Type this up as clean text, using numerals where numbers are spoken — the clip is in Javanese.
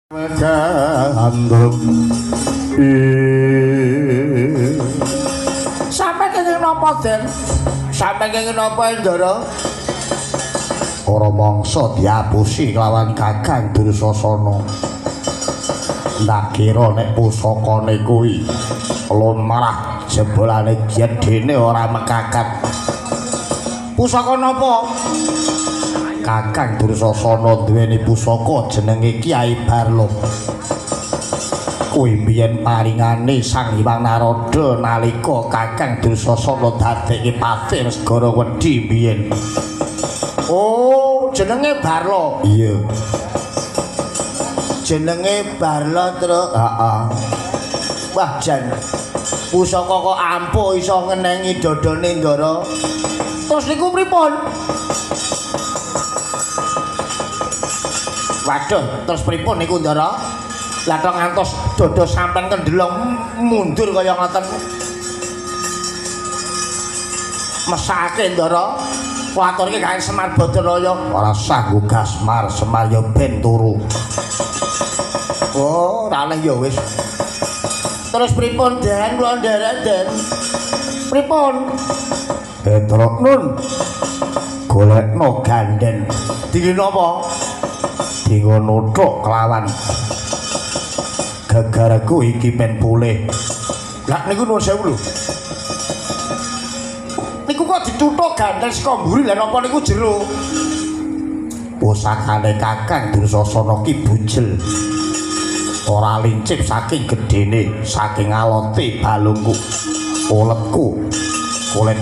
Gandrung sampe kenging napa Den? Sampe kenging napa Ndara? Ora mangsa diapusi kelawan Kakang Dursasana. Ndak kira nek pusakane kuwi lumrah jebolane jedene ora mekakat. Pusaka napa? Kakang Dursasana duweni pusaka jenenge Kyai Barlo. Kuwi biyen paringane Sang Hyang Narada nalika Kakang Dursasana dadekke patih segara Wedi biyen. Oh, jenenge Barlo. Iya. Jenenge Barlo terus, heeh. Wah, jan. Pusaka kok ampuh iso ngenengi dodone Ndara. Terus niku pripun? Waduh, terus pripun niku Ndara? Lah tok ngantos dodo sampean kendhelong mundur kaya ngoten. Mesake Ndara. Kuwaturke Kakang Semar Badaraya. Ora sah gugas Semar ya ben turu. Oh, ora leh ya wis. Terus pripun Den? Kula nderek Den. Pripun? Petruk Nun. Golekno ganden. Dingin napa? Dingo nuthuk kelawan gegaraku iki men pulih. Lah niku nuwun sewu lho. Niku kok dituthuk gandeng saka mburi lha napa niku jero? Pusakane Kakang Dursasana ki bujel. Ora lincip saking gedene, saking alote balungku. Uletku kulit